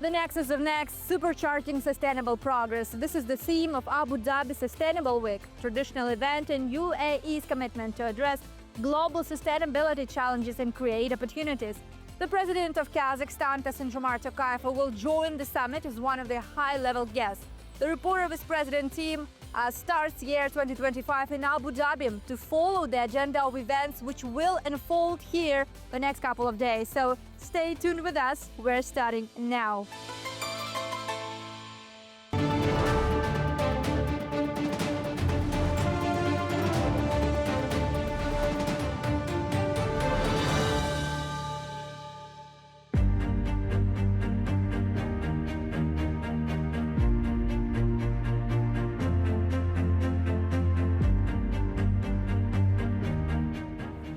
The Nexus of Next, Supercharging Sustainable Progress. This is the theme of Abu Dhabi Sustainable Week, traditional event in UAE's commitment to address global sustainability challenges and create opportunities. The President of Kazakhstan, Kassym-Jomart Tokayev, will join the summit as one of the high-level guests. The report of his president team starts year 2025 in Abu Dhabi to follow the agenda of events which will unfold here the next couple of days. So stay tuned with us. We're starting now.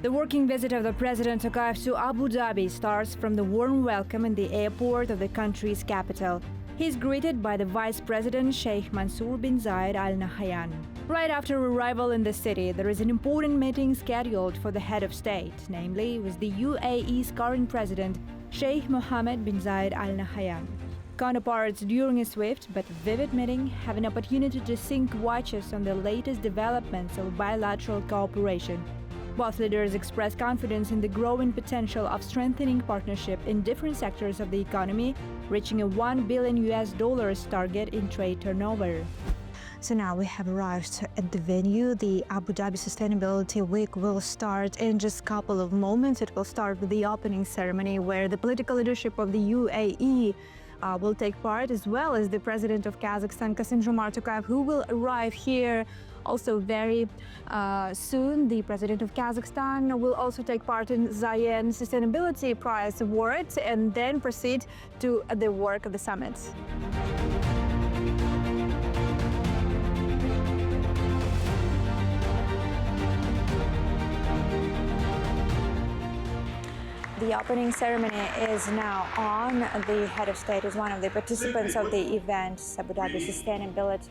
The working visit of the President Tokayev to Abu Dhabi starts from the warm welcome in the airport of the country's capital. He is greeted by the Vice President Sheikh Mansour bin Zayed Al Nahyan. Right after arrival in the city, there is an important meeting scheduled for the head of state, namely with the UAE's current president, Sheikh Mohammed bin Zayed Al Nahyan. Counterparts during a swift but vivid meeting have an opportunity to sync watches on the latest developments of bilateral cooperation. Both leaders express confidence in the growing potential of strengthening partnership in different sectors of the economy, reaching a $1 billion target in trade turnover. So now we have arrived at the venue. The Abu Dhabi Sustainability Week will start in just a couple of moments. It will start with the opening ceremony where the political leadership of the UAE will take part, as well as the President of Kazakhstan, Kassym-Jomart Tokayev, who will arrive here also very soon. The President of Kazakhstan will also take part in Zayed Sustainability Prize award and then proceed to the work of the summit. The opening ceremony is now on. The head of state is one of the participants of the event. Abu Dhabi Sustainability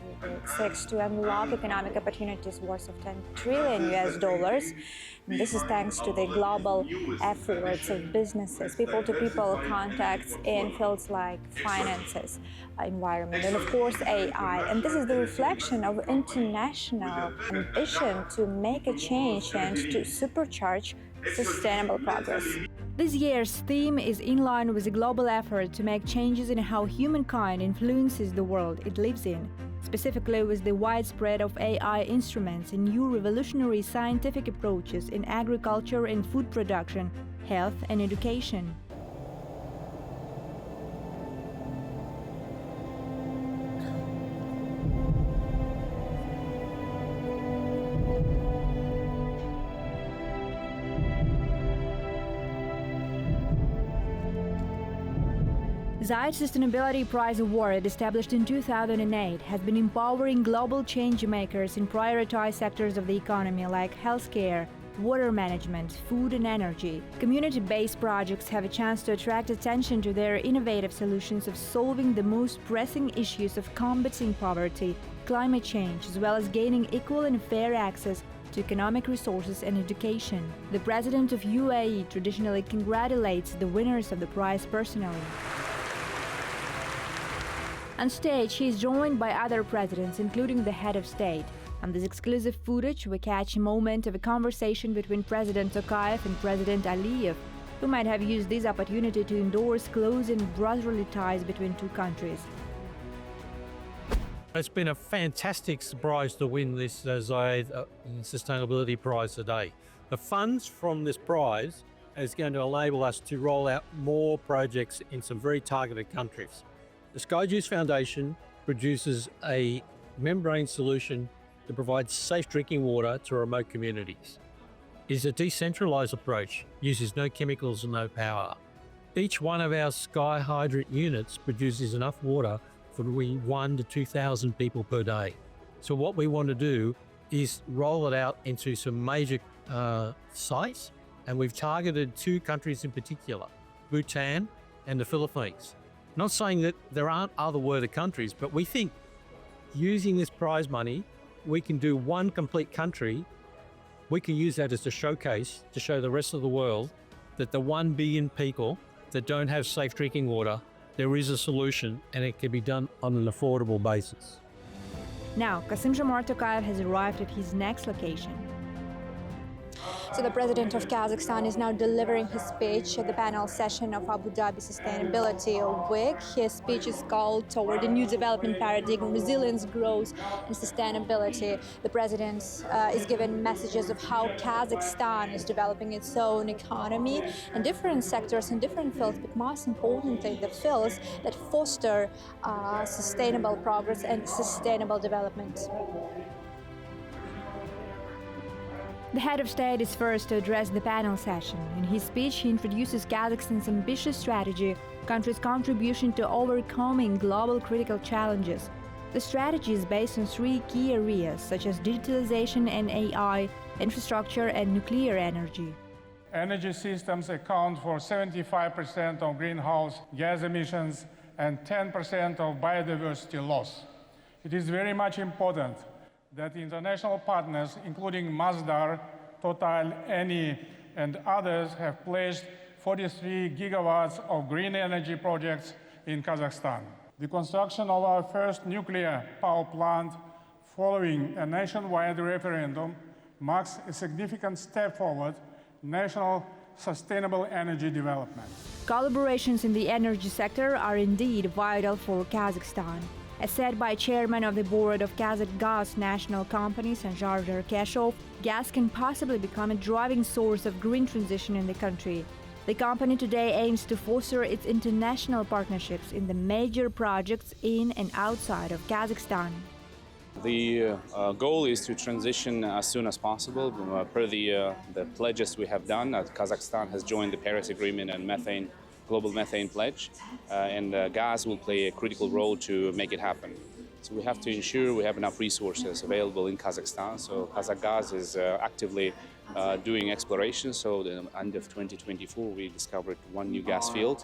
seeks to unlock economic opportunities worth of $10 trillion. And this is thanks to the global efforts of businesses, people-to-people contacts in fields like finances, environment, and of course AI. And this is the reflection of international ambition to make a change and to supercharge sustainable progress. This year's theme is in line with the global effort to make changes in how humankind influences the world it lives in, specifically with the widespread of AI instruments and new revolutionary scientific approaches in agriculture and food production, health and education. Zayed Sustainability Prize award, established in 2008, has been empowering global change makers in prioritized sectors of the economy like healthcare, water management, food and energy. Community-based projects have a chance to attract attention to their innovative solutions of solving the most pressing issues of combating poverty, climate change, as well as gaining equal and fair access to economic resources and education. The President of UAE traditionally congratulates the winners of the prize personally. On stage, he is joined by other presidents, including the head of state. On this exclusive footage, we catch a moment of a conversation between President Tokayev and President Aliyev, who might have used this opportunity to endorse close and brotherly ties between two countries. It's been a fantastic surprise to win this Zayed Sustainability Prize today. The funds from this prize is going to enable us to roll out more projects in some very targeted countries. The Sky Juice Foundation produces a membrane solution to provide safe drinking water to remote communities. It is a decentralized approach, uses no chemicals and no power. Each one of our Sky Hydrant units produces enough water for 1,000 to 2,000 people per day. So what we want to do is roll it out into some major sites, and we've targeted two countries in particular, Bhutan and the Philippines. Not saying that there aren't other worthy countries, but we think using this prize money, we can do one complete country. We can use that as a showcase to show the rest of the world that the 1 billion people that don't have safe drinking water there is a solution and it can be done on an affordable basis. Now, Kassym-Jomart Tokayev has arrived at his next location. So the president of Kazakhstan is now delivering his speech at the panel session of Abu Dhabi Sustainability Week. His speech is called Toward a New Development Paradigm, Resilience, Growth and Sustainability. The president is given messages of how Kazakhstan is developing its own economy in different sectors and different fields, but most importantly, the fields that foster sustainable progress and sustainable development. The head of state is first to address the panel session. In his speech, he introduces Kazakhstan's ambitious strategy, country's contribution to overcoming global critical challenges. The strategy is based on three key areas, such as digitalization and AI, infrastructure and nuclear energy. Energy systems account for 75% of greenhouse gas emissions and 10% of biodiversity loss. It is very much important that international partners, including Masdar, Total, Eni, and others, have pledged 43 gigawatts of green energy projects in Kazakhstan. The construction of our first nuclear power plant following a nationwide referendum marks a significant step forward in national sustainable energy development. Collaborations in the energy sector are indeed vital for Kazakhstan. As said by chairman of the board of Kazakh Gas National Company, Sanjar Derkashov, gas can possibly become a driving source of green transition in the country. The company today aims to foster its international partnerships in the major projects in and outside of Kazakhstan. The goal is to transition as soon as possible. Per the pledges we have done, Kazakhstan has joined the Paris Agreement and Global Methane Pledge, and gas will play a critical role to make it happen. So we have to ensure we have enough resources available in Kazakhstan. So Kazakhgas is actively doing exploration. So at the end of 2024, we discovered one new gas field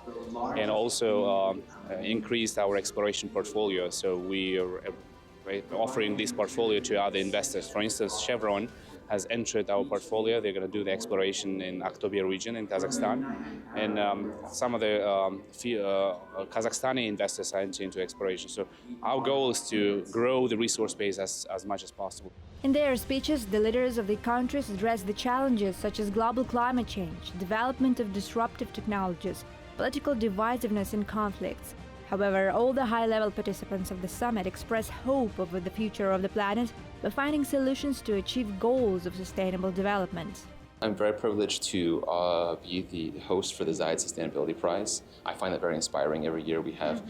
and also increased our exploration portfolio. So we are offering this portfolio to other investors. For instance, Chevron has entered our portfolio. They're going to do the exploration in Aktober region in Kazakhstan. And some of the Kazakhstani investors are entering into exploration. So our goal is to grow the resource base as much as possible. In their speeches, the leaders of the countries addressed the challenges such as global climate change, development of disruptive technologies, political divisiveness and conflicts. However, all the high-level participants of the summit express hope over the future of the planet by finding solutions to achieve goals of sustainable development. I'm very privileged to be the host for the Zayed Sustainability Prize. I find that very inspiring. Every year we have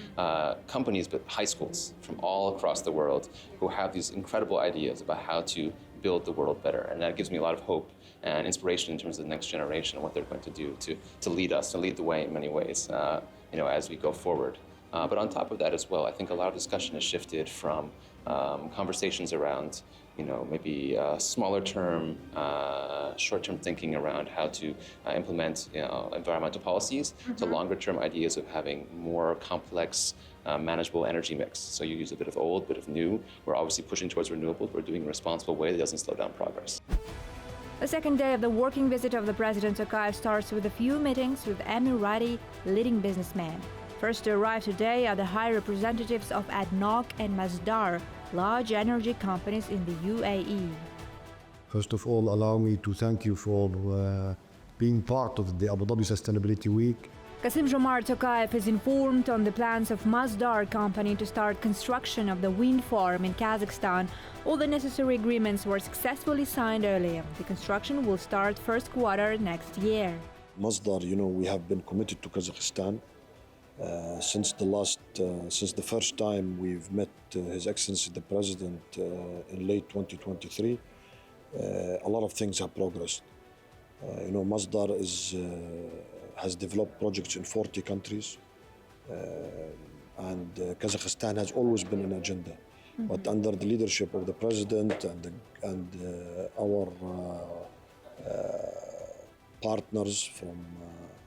companies, but high schools from all across the world who have these incredible ideas about how to build the world better. And that gives me a lot of hope and inspiration in terms of the next generation and what they're going to do to lead us, to lead the way in many ways, as we go forward. But on top of that as well, I think a lot of discussion has shifted from conversations around, maybe smaller term, short-term thinking around how to implement, environmental policies to longer-term ideas of having more complex, manageable energy mix. So you use a bit of old, a bit of new. We're obviously pushing towards renewables. We're doing it in a responsible way that doesn't slow down progress. The second day of the working visit of the President Tokayev starts with a few meetings with Emirati leading businessmen. First to arrive today are the high representatives of ADNOC and Masdar, large energy companies in the UAE. First of all, allow me to thank you for being part of the Abu Dhabi Sustainability Week. Kassym-Jomart Tokayev is informed on the plans of Masdar company to start construction of the wind farm in Kazakhstan. All the necessary agreements were successfully signed earlier. The construction will start first quarter next year. Masdar, we have been committed to Kazakhstan. Since the first time we've met His Excellency the President in late 2023, a lot of things have progressed. Masdar has developed projects in 40 countries, and Kazakhstan has always been an agenda. But under the leadership of the President and our partners from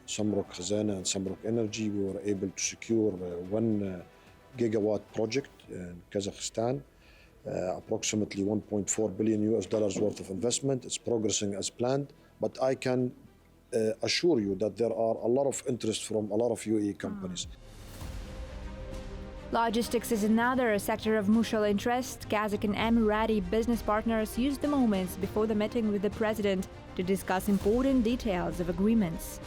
Samruk Khazana and Samruk Energy, we were able to secure a 1 gigawatt project in Kazakhstan, approximately $1.4 billion worth of investment. It's progressing as planned, but I can assure you that there are a lot of interest from a lot of UAE companies. Logistics is another sector of mutual interest. Kazakh and Emirati business partners used the moments before the meeting with the president to discuss important details of agreements.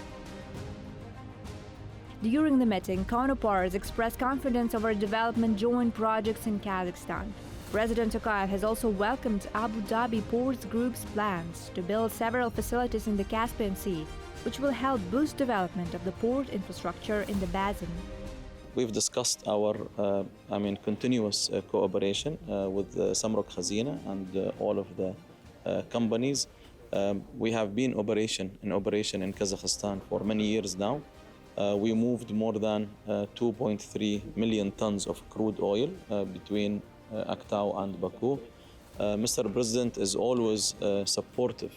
During the meeting, counterparts expressed confidence over development joint projects in Kazakhstan. President Tokayev has also welcomed Abu Dhabi Ports Group's plans to build several facilities in the Caspian Sea, which will help boost development of the port infrastructure in the basin. We've discussed our continuous cooperation with Samruk Khazina and all of the companies. We have been in operation in Kazakhstan for many years now. We moved more than 2.3 million tons of crude oil between Aktau and Baku. Mr. President is always supportive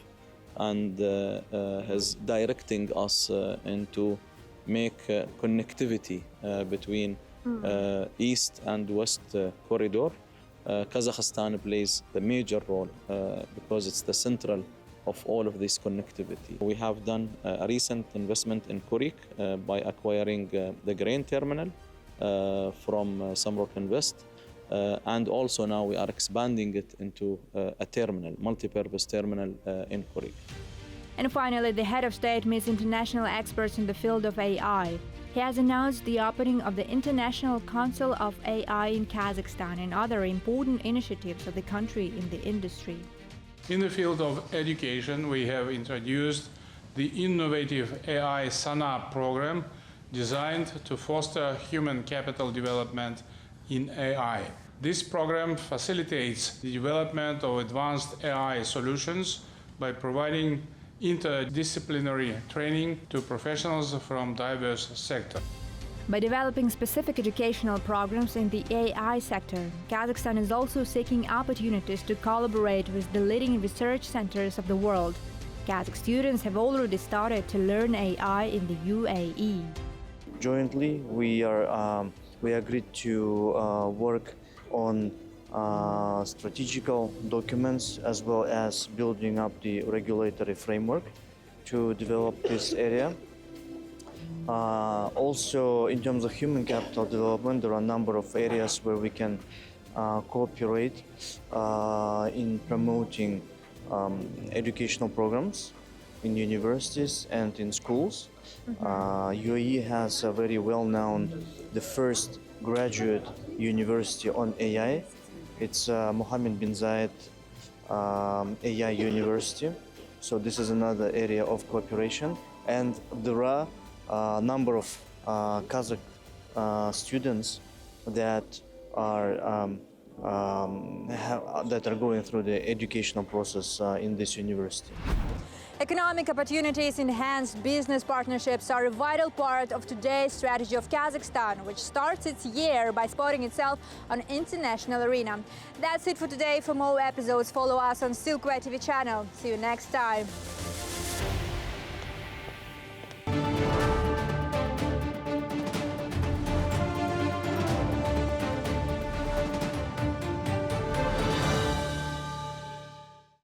and is directing us into make connectivity between East and West corridor. Kazakhstan plays the major role because it's the central of all of this connectivity. We have done a recent investment in Kurik by acquiring the grain terminal from Samruk Invest. And also now we are expanding it into a terminal, multi-purpose terminal in Kurik. And finally, the head of state meets international experts in the field of AI. He has announced the opening of the International Council of AI in Kazakhstan and other important initiatives of the country in the industry. In the field of education, we have introduced the innovative AI SANA program designed to foster human capital development in AI. This program facilitates the development of advanced AI solutions by providing interdisciplinary training to professionals from diverse sectors. By developing specific educational programs in the AI sector, Kazakhstan is also seeking opportunities to collaborate with the leading research centers of the world. Kazakh students have already started to learn AI in the UAE. Jointly, we agreed to work on strategical documents as well as building up the regulatory framework to develop this area. Also, in terms of human capital development, there are a number of areas where we can cooperate in promoting educational programs in universities and in schools. UAE has a very well-known, the first graduate university on AI. It's Mohammed bin Zayed AI University. So this is another area of cooperation. And there are a number of Kazakh students that are going through the educational process in this university. Economic opportunities, enhanced business partnerships are a vital part of today's strategy of Kazakhstan, which starts its year by spotting itself on international arena. That's it for today. For more episodes, follow us on Silkway TV channel. See you next time.